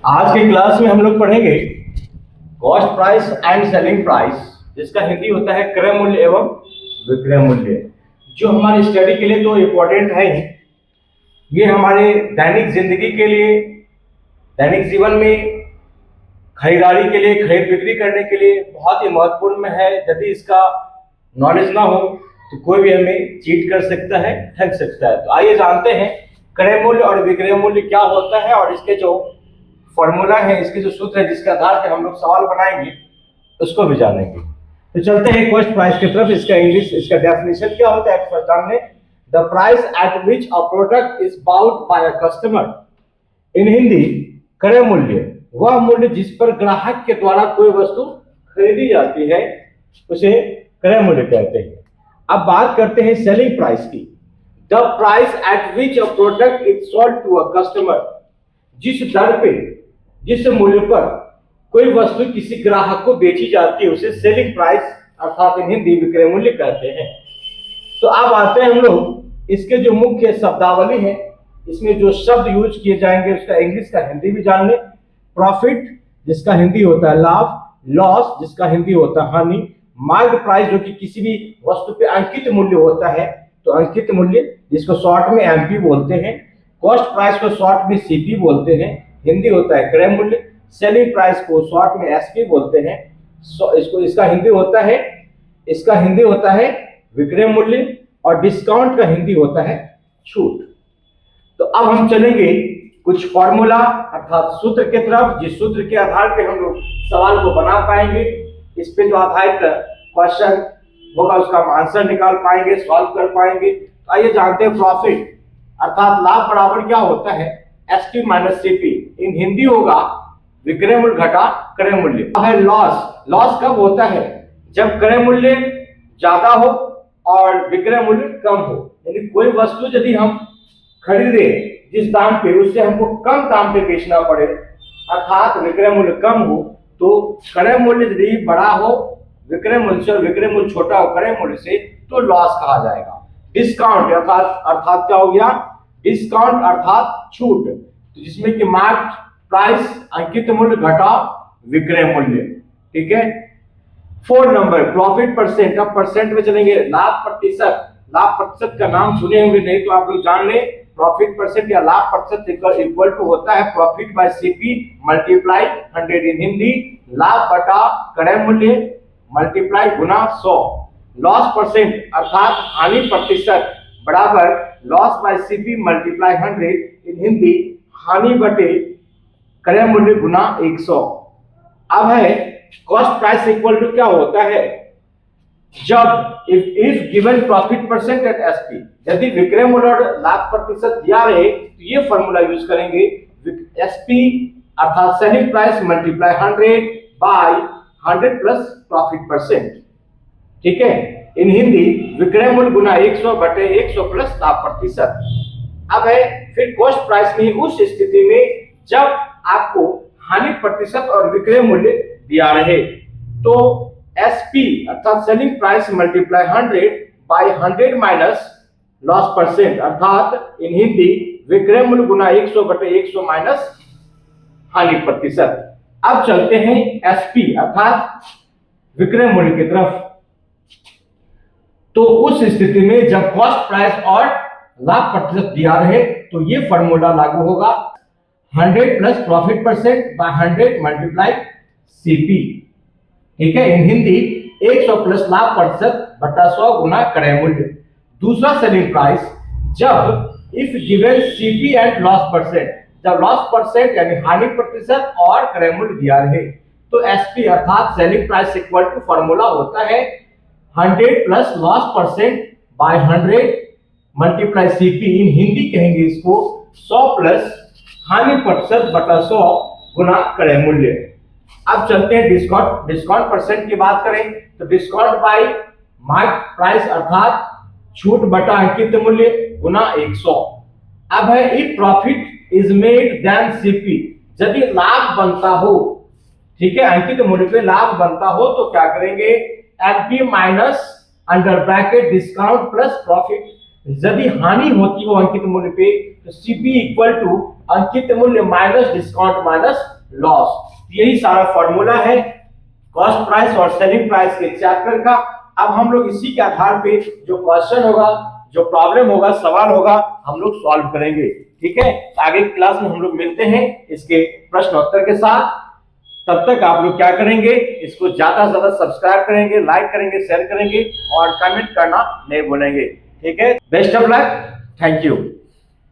आज के क्लास में हम लोग पढ़ेंगे cost price and selling price, जिसका हिंदी होता है क्रय मूल्य एवं विक्रय मूल्य, जो हमारे स्टडी के लिए तो इम्पोर्टेंट है ही। ये हमारे दैनिक जिंदगी के लिए, दैनिक जीवन में खरीदारी के लिए, खरीद बिक्री करने के लिए बहुत ही महत्वपूर्ण में है। यदि इसका नॉलेज ना हो तो कोई भी हमें चीट कर सकता है, ठग सकता है। तो आइए जानते हैं क्रय मूल्य और विक्रय मूल्य क्या होता है और इसके जो फॉर्मूला है, इसके जो सूत्र है जिसके आधार पर हम लोग सवाल बनाएंगे, उसको भी जानेंगे। तो चलते हैं कॉस्ट प्राइस की तरफ। इसका इंग्लिश, इसका डेफिनेशन क्या होता है फर्स्ट जानने। The price at which a product is bought by a customer. In Hindi, क्रय मूल्य वह मूल्य जिस पर ग्राहक के द्वारा कोई वस्तु खरीदी जाती है, उसे क्रय मूल्य कहते हैं। अब बात करते हैं सेलिंग प्राइस की। The price at which a product is sold to a customer. जिस दर पे, जिस मूल्य पर कोई वस्तु किसी ग्राहक को बेची जाती है, उसे सेलिंग प्राइस अर्थात इन हिंदी विक्रय मूल्य कहते हैं। तो अब आते हैं हम लोग इसके जो मुख्य शब्दावली है, इसमें जो शब्द यूज किए जाएंगे उसका इंग्लिश का हिंदी भी जान लें। प्रॉफिट, जिसका हिंदी होता है लाभ। लॉस, जिसका हिंदी होता है हानि। मार्क प्राइस, जो कि किसी भी वस्तु पे अंकित मूल्य होता है, तो अंकित मूल्य जिसको शॉर्ट में एमपी बोलते हैं। कॉस्ट प्राइस को शॉर्ट में सीपी बोलते हैं, हिंदी होता है क्रय मूल्य। सेलिंग प्राइस को शॉर्ट में एसपी बोलते हैं, इसका हिंदी होता है विक्रय मूल्य। और डिस्काउंट का हिंदी होता है छूट। तो अब हम चलेंगे कुछ फॉर्मूला अर्थात सूत्र की तरफ, जिस सूत्र के आधार पे हम लोग सवाल को बना पाएंगे। इस पे जो आधारित क्वेश्चन होगा उसका हम आंसर निकाल पाएंगे, सॉल्व कर पाएंगे। तो आइए जानते हैं प्रॉफिट अर्थात लाभ बराबर क्या होता है, SP minus CP. In Hindi होगा विक्रय मूल्य घटा क्रय मूल्य। अब है लॉस। लॉस कब होता है, जब क्रय मूल्य ज्यादा हो और विक्रय मूल्य कम हो। यानी कोई वस्तु यदि हम खरीदे जिस दाम पे, उससे हमको कम दाम पे बेचना पड़े, अर्थात विक्रय मूल्य कम हो, तो क्रय मूल्य यदि बड़ा हो विक्रय मूल्य से और विक्रय मूल्य छोटा हो क्रय मूल्य से, तो लॉस कहा जाएगा। डिस्काउंट अर्थात क्या हो गया, डिस्काउंट अर्थात छूट, तो जिसमें कि मार्क प्राइस अंकित मूल्य घटा विक्रय मूल्य। ठीक है। 4 नंबर प्रॉफिट परसेंट। अब परसेंट में चलेंगे, लाभ प्रतिशत। लाभ प्रतिशत का नाम सुने होंगे, नहीं तो आप लोग जान ले। प्रॉफिट परसेंट या लाभ प्रतिशत इक्वल टू होता है प्रॉफिट बाय सीपी मल्टीप्लाई 100। इन हिंदी लाभ बटा क्रय मूल्य मल्टीप्लाई गुना 100। लॉस परसेंट अर्थात हानि प्रतिशत बराबर लॉस बाय सीपी मल्टीप्लाई 100। इन हिंदी हानि बटे क्रय मूल्य गुना 100। अब है कॉस्ट प्राइस इक्वल टू क्या होता है, जब if given profit percent at SP, यदि विक्रय मूल्य और लाभ प्रतिशत दिया रहे तो ये फॉर्मूला यूज करेंगे, एसपी अर्थात selling price multiply 100 by 100 plus profit percent. ठीक है। इन हिंदी विक्रय मूल्य गुना 100 बटे 100 प्लस लाभ प्रतिशत। अब है फिर कॉस्ट प्राइस में उस स्थिति में जब आपको हानि प्रतिशत और विक्रय मूल्य दिया रहे, तो एसपी अर्थात selling price multiply 100 by 100 minus loss percent, अर्थात इन हिंदी विक्रय मूल्य गुना 100 बटे 100 माइनस हानि प्रतिशत। अब चलते हैं एसपी अर्थात विक्रय मूल्य की तरफ। तो उस स्थिति में जब कॉस्ट प्राइस और लाभ प्रतिशत दिया रहे, तो ये फॉर्मूला लागू होगा, 100 plus profit percent by 100 multiply CP. ठीक है। इन हिंदी 100 प्लस लाभ प्रतिशत बटा 100 गुना क्रय मूल्य। दूसरा सेलिंग प्राइस, जब if given CP and loss percent, जब लॉस परसेंट यानी हानि प्रतिशत और क्रय मूल्य दिया रहे, तो एसपी अर्थात selling price equal to formula होता है 100 plus loss percent by 100 multiply CP. In Hindi कहेंगे इसको 100 प्लस हानि प्रतिशत बटा 100 गुना क्रय मूल्य। अब चलते हैं डिस्काउंट परसेंट की बात करें, तो डिस्काउंट बाय मार्क प्राइस अर्थात छूट बटा अंकित मूल्य गुना 100। अब है if profit is made then CP, यदि लाभ बनता हो, ठीक है, अंकित मूल्य पे लाभ बनता हो, तो क्या करेंगे, MP minus under bracket discount plus profit. यदि हानि होती हो अंकित मूल्य पे तो सीपी इक्वल टू अंकित मूल्य माइनस डिस्काउंट माइनस लॉस। यही सारा फॉर्मूला है कॉस्ट प्राइस और सेलिंग प्राइस के चैप्टर का। अब हम लोग इसी के आधार पे जो क्वेश्चन होगा, जो प्रॉब्लम होगा, सवाल होगा, हम लोग सॉल्व करेंगे। ठीक है, आगे की क्लास में हम लोग मिलते हैं इसके प्रश्न उत्तर के साथ। तब तक आप लोग क्या करेंगे, इसको ज्यादा से ज्यादा सब्सक्राइब करेंगे, लाइक करेंगे, शेयर करेंगे और कमेंट करना नहीं भूलेंगे। ठीक है, best of luck, thank you.